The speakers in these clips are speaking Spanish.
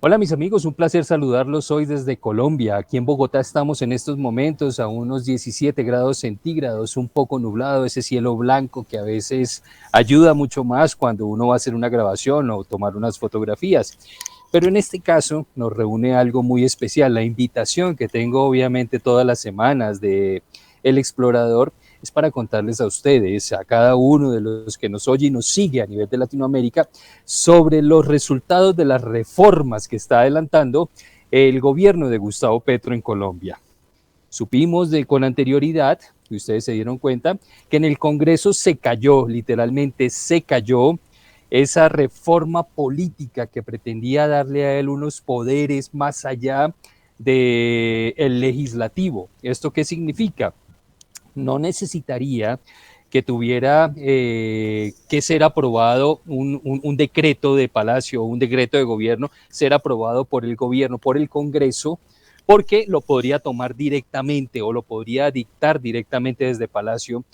Hola mis amigos, un placer saludarlos hoy desde Colombia. Aquí en Bogotá estamos en estos momentos a unos 17 grados centígrados, un poco nublado, ese cielo blanco que a veces ayuda mucho más cuando uno va a hacer una grabación o tomar unas fotografías. Pero en este caso nos reúne algo muy especial. La invitación que tengo obviamente todas las semanas de El Explorador es para contarles a ustedes, a cada uno de los que nos oye y nos sigue a nivel de Latinoamérica, sobre los resultados de las reformas que está adelantando el gobierno de Gustavo Petro en Colombia. Supimos con anterioridad, y ustedes se dieron cuenta, que en el Congreso se cayó, literalmente se cayó, esa reforma política que pretendía darle a él unos poderes más allá del legislativo. ¿Esto qué significa? No necesitaría que tuviera que ser aprobado un decreto de Palacio, un decreto de gobierno, ser aprobado por el gobierno, por el Congreso, porque lo podría tomar directamente o lo podría dictar directamente desde Palacio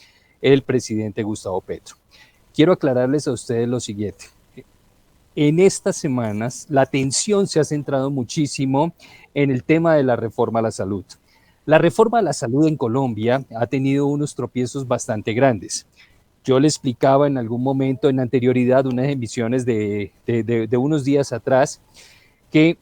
el presidente Gustavo Petro. Quiero aclararles a ustedes lo siguiente. En estas semanas la atención se ha centrado muchísimo en el tema de la reforma a la salud. La reforma a la salud en Colombia ha tenido unos tropiezos bastante grandes. Yo le explicaba en algún momento en anterioridad, unas emisiones de unos días atrás, que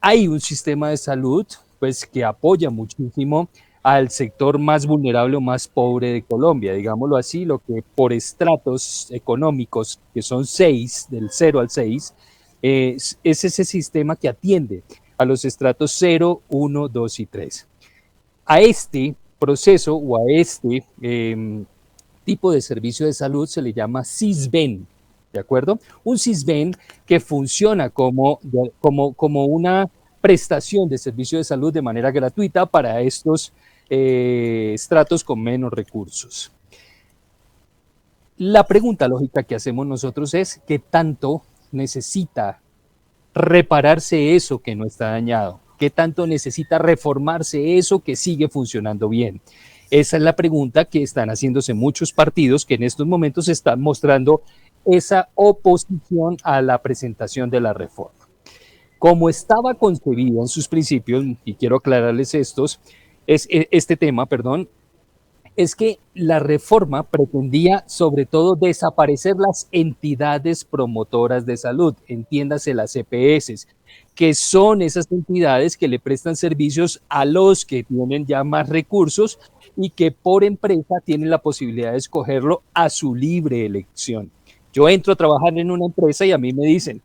hay un sistema de salud pues, que apoya muchísimo al sector más vulnerable o más pobre de Colombia, digámoslo así, lo que por estratos económicos, que son 6, del 0 al 6, es ese sistema que atiende a los estratos 0, 1, 2 y 3. A este proceso o a este tipo de servicio de salud se le llama CISBEN, ¿de acuerdo? Un CISBEN que funciona como una prestación de servicio de salud de manera gratuita para estos estratos con menos recursos. La pregunta lógica que hacemos nosotros es, ¿qué tanto necesita repararse eso que no está dañado? ¿Qué tanto necesita reformarse eso que sigue funcionando bien? Esa es la pregunta que están haciéndose muchos partidos que en estos momentos están mostrando esa oposición a la presentación de la reforma. Como estaba concebida en sus principios, y quiero aclararles este tema, perdón, es que la reforma pretendía sobre todo desaparecer las entidades promotoras de salud, entiéndase las EPS, que son esas entidades que le prestan servicios a los que tienen ya más recursos y que por empresa tienen la posibilidad de escogerlo a su libre elección. Yo entro a trabajar en una empresa y a mí me dicen,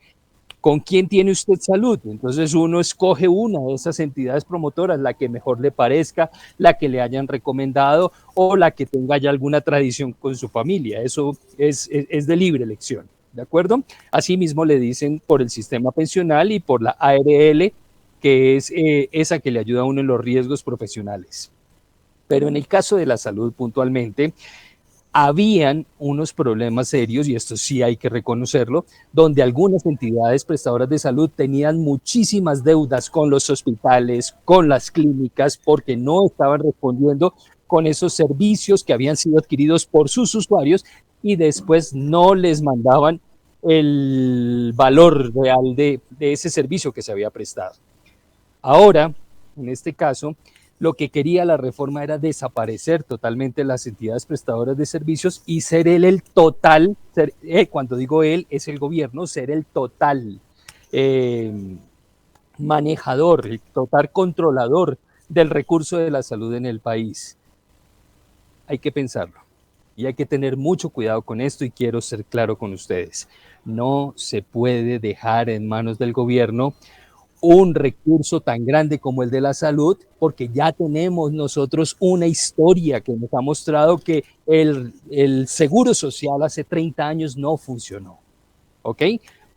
¿con quién tiene usted salud? Entonces uno escoge una de esas entidades promotoras, la que mejor le parezca, la que le hayan recomendado o la que tenga ya alguna tradición con su familia. Eso es de libre elección, ¿de acuerdo? Asimismo le dicen por el sistema pensional y por la ARL, que es esa que le ayuda a uno en los riesgos profesionales. Pero en el caso de la salud puntualmente, habían unos problemas serios, y esto sí hay que reconocerlo, donde algunas entidades prestadoras de salud tenían muchísimas deudas con los hospitales, con las clínicas, porque no estaban respondiendo con esos servicios que habían sido adquiridos por sus usuarios y después no les mandaban el valor real de ese servicio que se había prestado. Ahora, en este caso, lo que quería la reforma era desaparecer totalmente las entidades prestadoras de servicios y ser él el total, cuando digo él, es el gobierno, ser el total eh, manejador, el total controlador del recurso de la salud en el país. Hay que pensarlo y hay que tener mucho cuidado con esto y quiero ser claro con ustedes. No se puede dejar en manos del gobierno un recurso tan grande como el de la salud, porque ya tenemos nosotros una historia que nos ha mostrado que el seguro social hace 30 años no funcionó. ¿Ok?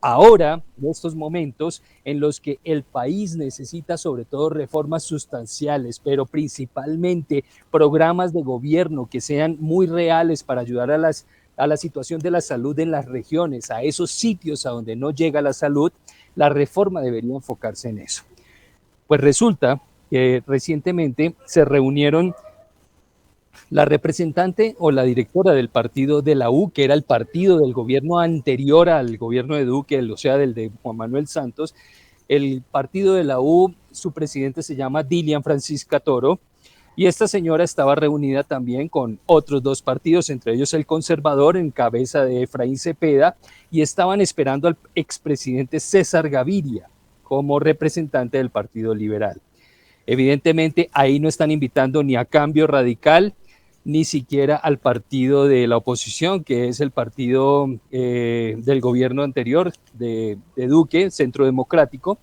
Ahora, en estos momentos en los que el país necesita sobre todo reformas sustanciales, pero principalmente programas de gobierno que sean muy reales para ayudar a la situación de la salud en las regiones, a esos sitios a donde no llega la salud, la reforma debería enfocarse en eso. Pues resulta que recientemente se reunieron la representante o la directora del partido de la U, que era el partido del gobierno anterior al gobierno de Duque, o sea, del de Juan Manuel Santos, el partido de la U, su presidente se llama Dilian Francisca Toro, y esta señora estaba reunida también con otros dos partidos, entre ellos el conservador en cabeza de Efraín Cepeda, y estaban esperando al expresidente César Gaviria como representante del Partido Liberal. Evidentemente ahí no están invitando ni a Cambio Radical, ni siquiera al partido de la oposición, que es el partido del gobierno anterior de Duque, Centro Democrático,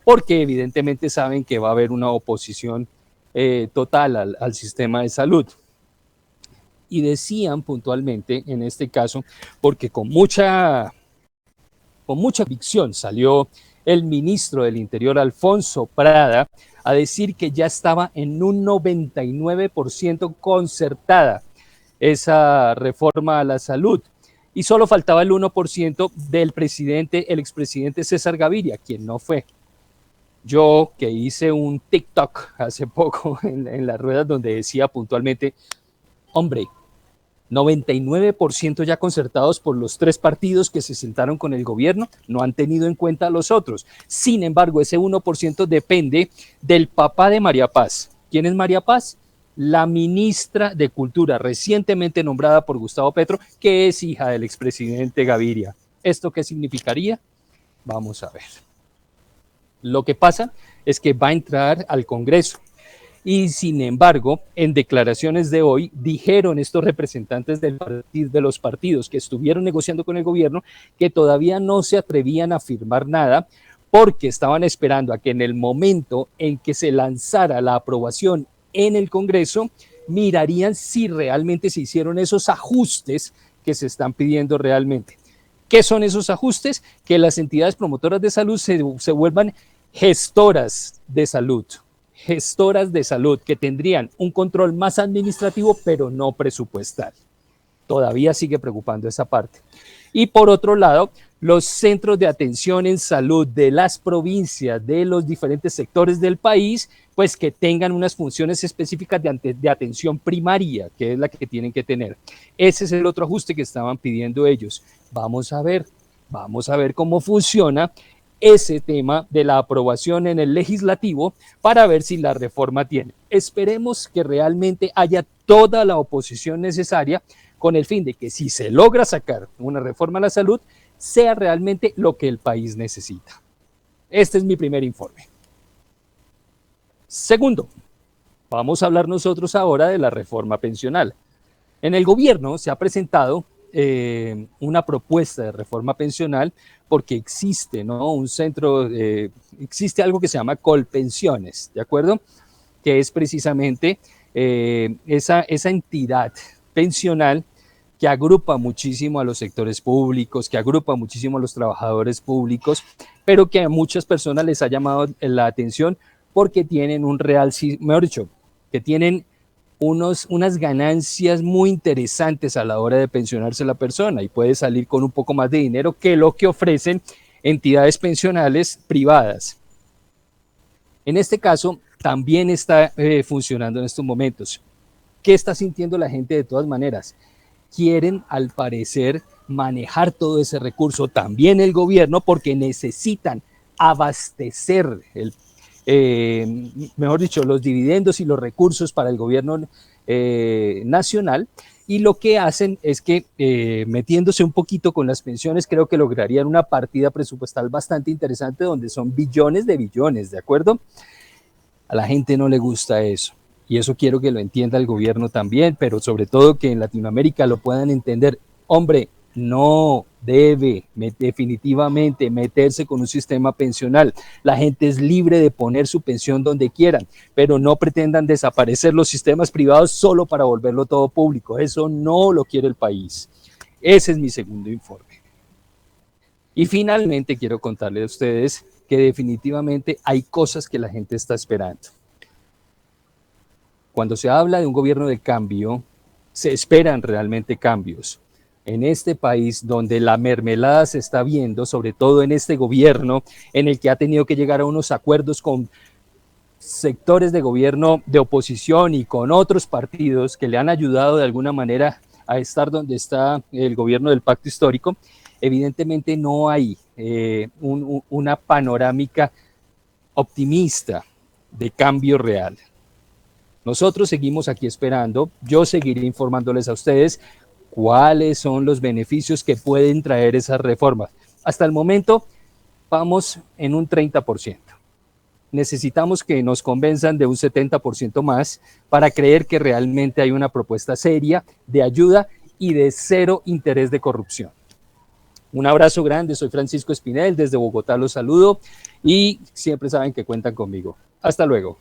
porque evidentemente saben que va a haber una oposición total al sistema de salud. Y decían puntualmente, en este caso, porque con mucha convicción salió el ministro del Interior, Alfonso Prada, a decir que ya estaba en un 99% concertada esa reforma a la salud. Y solo faltaba el 1% del presidente, el expresidente César Gaviria, quien no fue. Yo que hice un TikTok hace poco en las ruedas donde decía puntualmente, hombre, 99% ya concertados por los tres partidos que se sentaron con el gobierno, no han tenido en cuenta a los otros. Sin embargo, ese 1% depende del papá de María Paz. ¿Quién es María Paz? La ministra de Cultura, recientemente nombrada por Gustavo Petro, que es hija del expresidente Gaviria. ¿Esto qué significaría? Vamos a ver. Lo que pasa es que va a entrar al Congreso. Y sin embargo, en declaraciones de hoy, dijeron estos representantes de los partidos que estuvieron negociando con el gobierno que todavía no se atrevían a firmar nada porque estaban esperando a que en el momento en que se lanzara la aprobación en el Congreso, mirarían si realmente se hicieron esos ajustes que se están pidiendo realmente. ¿Qué son esos ajustes? Que las entidades promotoras de salud se vuelvan gestoras de salud que tendrían un control más administrativo, pero no presupuestal. Todavía sigue preocupando esa parte. Y por otro lado, los centros de atención en salud de las provincias, de los diferentes sectores del país, pues que tengan unas funciones específicas de atención primaria, que es la que tienen que tener. Ese es el otro ajuste que estaban pidiendo ellos. Vamos a ver cómo funciona ese tema de la aprobación en el legislativo para ver si la reforma tiene. Esperemos que realmente haya toda la oposición necesaria con el fin de que si se logra sacar una reforma a la salud, sea realmente lo que el país necesita. Este es mi primer informe. Segundo, vamos a hablar nosotros ahora de la reforma pensional. En el gobierno se ha presentado una propuesta de reforma pensional porque existe, ¿no? Un centro, existe algo que se llama Colpensiones, ¿de acuerdo? Que es precisamente esa entidad pensional que agrupa muchísimo a los sectores públicos, que agrupa muchísimo a los trabajadores públicos, pero que a muchas personas les ha llamado la atención porque tienen un real, mejor dicho, que tienen unas ganancias muy interesantes a la hora de pensionarse la persona y puede salir con un poco más de dinero que lo que ofrecen entidades pensionales privadas. En este caso, también está funcionando en estos momentos. ¿Qué está sintiendo la gente de todas maneras? Quieren, al parecer, manejar todo ese recurso, también el gobierno, porque necesitan abastecer mejor dicho, los dividendos y los recursos para el gobierno nacional, y lo que hacen es que metiéndose un poquito con las pensiones, creo que lograrían una partida presupuestal bastante interesante donde son billones de billones, ¿de acuerdo? A la gente no le gusta eso, y eso quiero que lo entienda el gobierno también, pero sobre todo que en Latinoamérica lo puedan entender. Hombre, no debe definitivamente meterse con un sistema pensional. La gente es libre de poner su pensión donde quieran, pero no pretendan desaparecer los sistemas privados solo para volverlo todo público. Eso no lo quiere el país. Ese es mi segundo informe. Y finalmente quiero contarles a ustedes que definitivamente hay cosas que la gente está esperando. Cuando se habla de un gobierno de cambio, se esperan realmente cambios. En este país donde la mermelada se está viendo, sobre todo en este gobierno, en el que ha tenido que llegar a unos acuerdos con sectores de gobierno de oposición y con otros partidos que le han ayudado de alguna manera a estar donde está el gobierno del pacto histórico, evidentemente no hay una panorámica optimista de cambio real. Nosotros seguimos aquí esperando, yo seguiré informándoles a ustedes cuáles son los beneficios que pueden traer esas reformas. Hasta el momento vamos en un 30%. Necesitamos que nos convenzan de un 70% más para creer que realmente hay una propuesta seria de ayuda y de cero interés de corrupción. Un abrazo grande, soy Francisco Espinel, desde Bogotá los saludo y siempre saben que cuentan conmigo. Hasta luego.